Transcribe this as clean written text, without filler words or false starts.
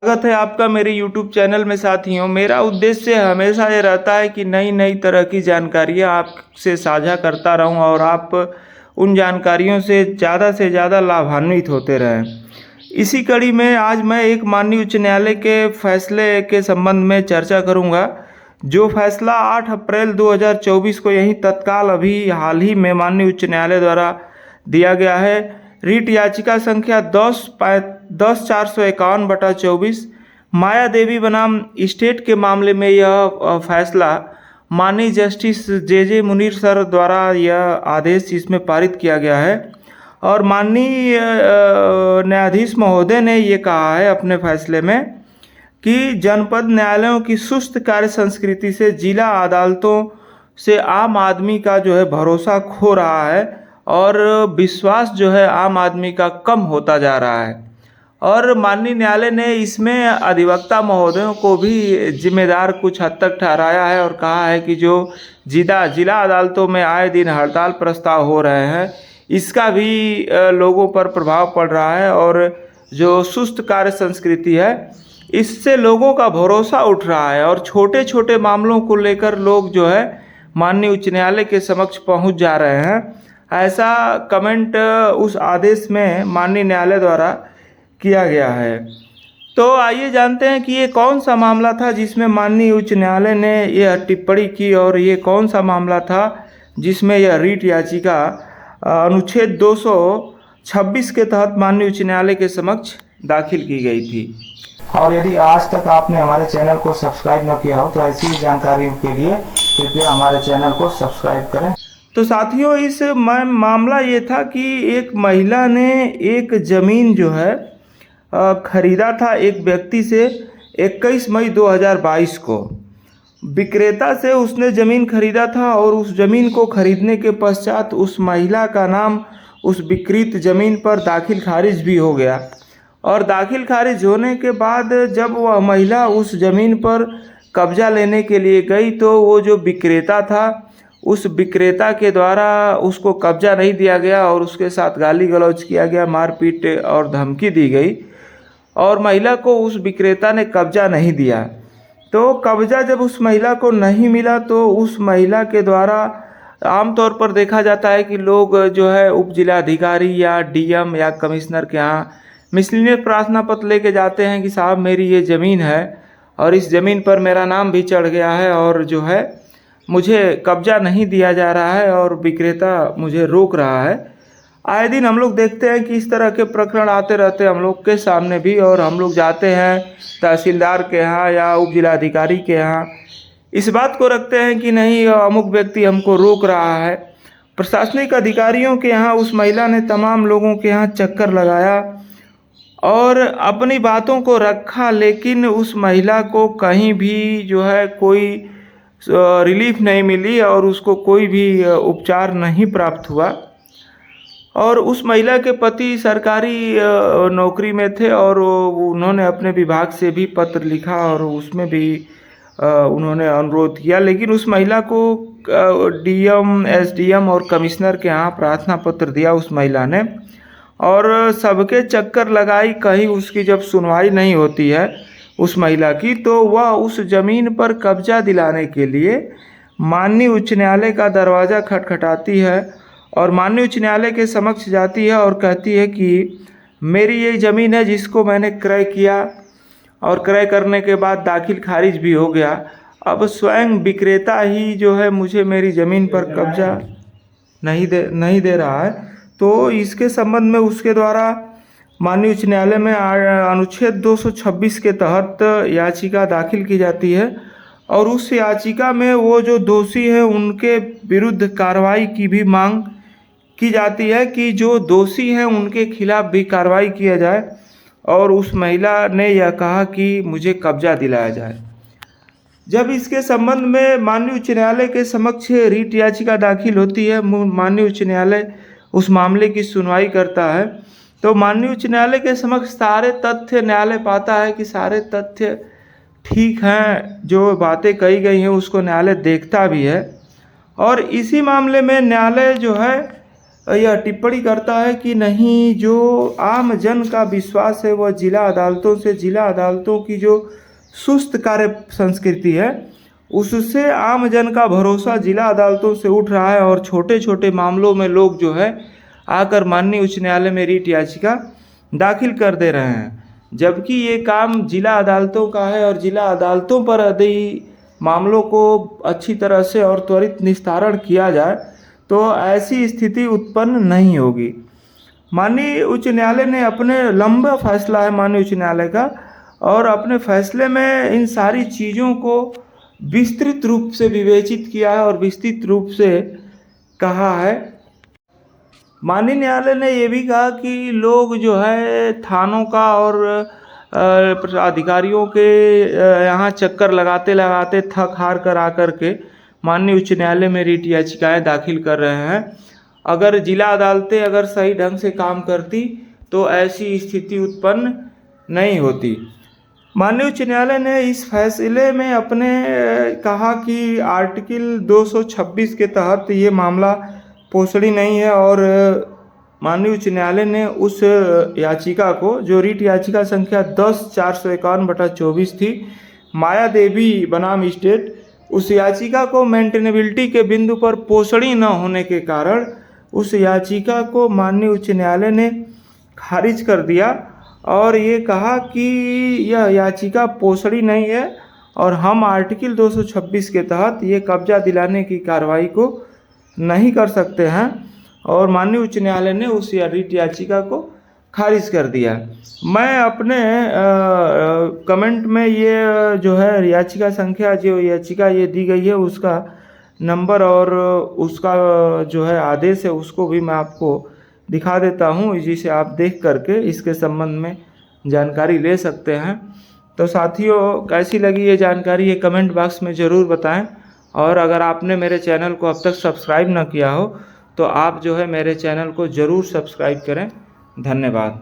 स्वागत है आपका मेरे YouTube चैनल में साथियों। मेरा उद्देश्य हमेशा ये रहता है कि नई नई तरह की जानकारियाँ आपसे साझा करता रहूं और आप उन जानकारियों से ज़्यादा लाभान्वित होते रहें। इसी कड़ी में आज मैं एक माननीय उच्च न्यायालय के फैसले के संबंध में चर्चा करूंगा, जो फैसला 8 अप्रैल 2024 को यही तत्काल अभी हाल ही में माननीय उच्च न्यायालय द्वारा दिया गया है। रीट याचिका संख्या 10/451/24 माया देवी बनाम स्टेट के मामले में यह फैसला माननीय जस्टिस जे मुनीर सर द्वारा यह आदेश इसमें पारित किया गया है। और माननीय न्यायाधीश महोदय ने ये कहा है अपने फैसले में कि जनपद न्यायालयों की सुस्त कार्य संस्कृति से जिला अदालतों से आम आदमी का जो है भरोसा खो रहा है और विश्वास जो है आम आदमी का कम होता जा रहा है। और माननीय न्यायालय ने इसमें अधिवक्ता महोदयों को भी जिम्मेदार कुछ हद तक ठहराया है और कहा है कि जो जिला अदालतों में आए दिन हड़ताल प्रस्ताव हो रहे हैं, इसका भी लोगों पर प्रभाव पड़ रहा है और जो सुस्त कार्य संस्कृति है इससे लोगों का भरोसा उठ रहा है और छोटे छोटे मामलों को लेकर लोग जो है माननीय उच्च न्यायालय के समक्ष पहुंच जा रहे हैं। ऐसा कमेंट उस आदेश में माननीय न्यायालय द्वारा किया गया है। तो आइए जानते हैं कि ये कौन सा मामला था जिसमें माननीय उच्च न्यायालय ने यह टिप्पणी की और ये कौन सा मामला था जिसमें यह रीट याचिका अनुच्छेद 226 के तहत माननीय उच्च न्यायालय के समक्ष दाखिल की गई थी। और यदि आज तक आपने हमारे चैनल को सब्सक्राइब न किया हो तो ऐसी जानकारियों के लिए कृपया हमारे चैनल को सब्सक्राइब करें। तो साथियों, इस मामला ये था कि एक महिला ने एक ज़मीन जो है खरीदा था एक व्यक्ति से 21 मई 2022 को। विक्रेता से उसने ज़मीन खरीदा था और उस ज़मीन को खरीदने के पश्चात उस महिला का नाम उस विक्रीत ज़मीन पर दाखिल खारिज भी हो गया। और दाखिल खारिज होने के बाद जब वह महिला उस ज़मीन पर कब्जा लेने के लिए गई तो वो जो विक्रेता था उस विक्रेता के द्वारा उसको कब्जा नहीं दिया गया और उसके साथ गाली गलौज किया गया, मारपीट और धमकी दी गई और महिला को उस विक्रेता ने कब्जा नहीं दिया। तो कब्जा जब उस महिला को नहीं मिला तो उस महिला के द्वारा आमतौर पर देखा जाता है कि लोग जो है उप जिलाधिकारी या डीएम या कमिश्नर के यहाँ मिसलिनियस प्रार्थना पत्र लेके जाते हैं कि साहब मेरी ये ज़मीन है और इस ज़मीन पर मेरा नाम भी चढ़ गया है और जो है मुझे कब्जा नहीं दिया जा रहा है और विक्रेता मुझे रोक रहा है। आए दिन हम लोग देखते हैं कि इस तरह के प्रकरण आते रहते हैं हम लोग के सामने भी, और हम लोग जाते हैं तहसीलदार के यहाँ या उप जिलाधिकारी के यहाँ, इस बात को रखते हैं कि नहीं अमुक व्यक्ति हमको रोक रहा है। प्रशासनिक अधिकारियों के यहाँ उस महिला ने तमाम लोगों के यहाँ चक्कर लगाया और अपनी बातों को रखा, लेकिन उस महिला को कहीं भी जो है कोई रिलीफ नहीं मिली और उसको कोई भी उपचार नहीं प्राप्त हुआ। और उस महिला के पति सरकारी नौकरी में थे और उन्होंने अपने विभाग से भी पत्र लिखा और उसमें भी उन्होंने अनुरोध किया, लेकिन उस महिला को डीएम, एसडीएम और कमिश्नर के यहाँ प्रार्थना पत्र दिया उस महिला ने और सबके चक्कर लगाई, कहीं उसकी जब सुनवाई नहीं होती है उस महिला की तो वह उस ज़मीन पर कब्जा दिलाने के लिए माननीय उच्च न्यायालय का दरवाज़ा खटखटाती है और माननीय उच्च न्यायालय के समक्ष जाती है और कहती है कि मेरी ये ज़मीन है जिसको मैंने क्रय किया और क्रय करने के बाद दाखिल खारिज भी हो गया, अब स्वयं विक्रेता ही जो है मुझे मेरी ज़मीन पर कब्जा नहीं दे रहा है। तो इसके संबंध में उसके द्वारा माननीय उच्च न्यायालय में अनुच्छेद 226 के तहत याचिका दाखिल की जाती है और उस याचिका में वो जो दोषी हैं उनके विरुद्ध कार्रवाई की भी मांग की जाती है कि जो दोषी हैं उनके खिलाफ भी कार्रवाई किया जाए और उस महिला ने यह कहा कि मुझे कब्जा दिलाया जाए। जब इसके संबंध में माननीय उच्च न्यायालय के समक्ष रीट याचिका दाखिल होती है, माननीय उच्च न्यायालय उस मामले की सुनवाई करता है तो माननीय उच्च न्यायालय के समक्ष सारे तथ्य न्यायालय पाता है कि सारे तथ्य ठीक हैं, जो बातें कही गई हैं उसको न्यायालय देखता भी है। और इसी मामले में न्यायालय जो है यह टिप्पणी करता है कि नहीं, जो आम जन का विश्वास है वह जिला अदालतों की जो सुस्त कार्य संस्कृति है उससे आम जन का भरोसा जिला अदालतों से उठ रहा है और छोटे छोटे मामलों में लोग जो है आकर माननीय उच्च न्यायालय में रीट याचिका दाखिल कर दे रहे हैं, जबकि ये काम जिला अदालतों का है और जिला अदालतों पर यदि मामलों को अच्छी तरह से और त्वरित निस्तारण किया जाए तो ऐसी स्थिति उत्पन्न नहीं होगी। माननीय उच्च न्यायालय ने अपने लंबा फैसला है माननीय उच्च न्यायालय का, और अपने फैसले में इन सारी चीज़ों को विस्तृत रूप से विवेचित किया है और विस्तृत रूप से कहा है। माननीय न्यायालय ने ये भी कहा कि लोग जो है थानों का और अधिकारियों के यहाँ चक्कर लगाते लगाते थक हार कर आकर के माननीय उच्च न्यायालय में रीट याचिकाएँ दाखिल कर रहे हैं। अगर जिला अदालतें अगर सही ढंग से काम करती तो ऐसी स्थिति उत्पन्न नहीं होती। माननीय उच्च न्यायालय ने इस फैसले में अपने कहा कि आर्टिकल 226 के तहत ये मामला पोषणी नहीं है, और माननीय उच्च न्यायालय ने उस याचिका को, जो रीट याचिका संख्या 10/451/24 थी, माया देवी बनाम स्टेट, उस याचिका को मेंटेनेबिलिटी के बिंदु पर पोषणी न होने के कारण उस याचिका को माननीय उच्च न्यायालय ने खारिज कर दिया और ये कहा कि यह याचिका पोषणी नहीं है और हम आर्टिकल 226 के तहत ये कब्जा दिलाने की कार्रवाई को नहीं कर सकते हैं, और माननीय उच्च न्यायालय ने उस रीट याचिका को खारिज कर दिया। मैं अपने कमेंट में ये जो है याचिका संख्या, जो याचिका ये दी गई है उसका नंबर और उसका जो है आदेश है उसको भी मैं आपको दिखा देता हूँ, जिसे आप देख करके इसके संबंध में जानकारी ले सकते हैं। तो साथियों, कैसी लगी ये जानकारी ये कमेंट बॉक्स में ज़रूर बताएं, और अगर आपने मेरे चैनल को अब तक सब्सक्राइब ना किया हो तो आप जो है मेरे चैनल को ज़रूर सब्सक्राइब करें। धन्यवाद।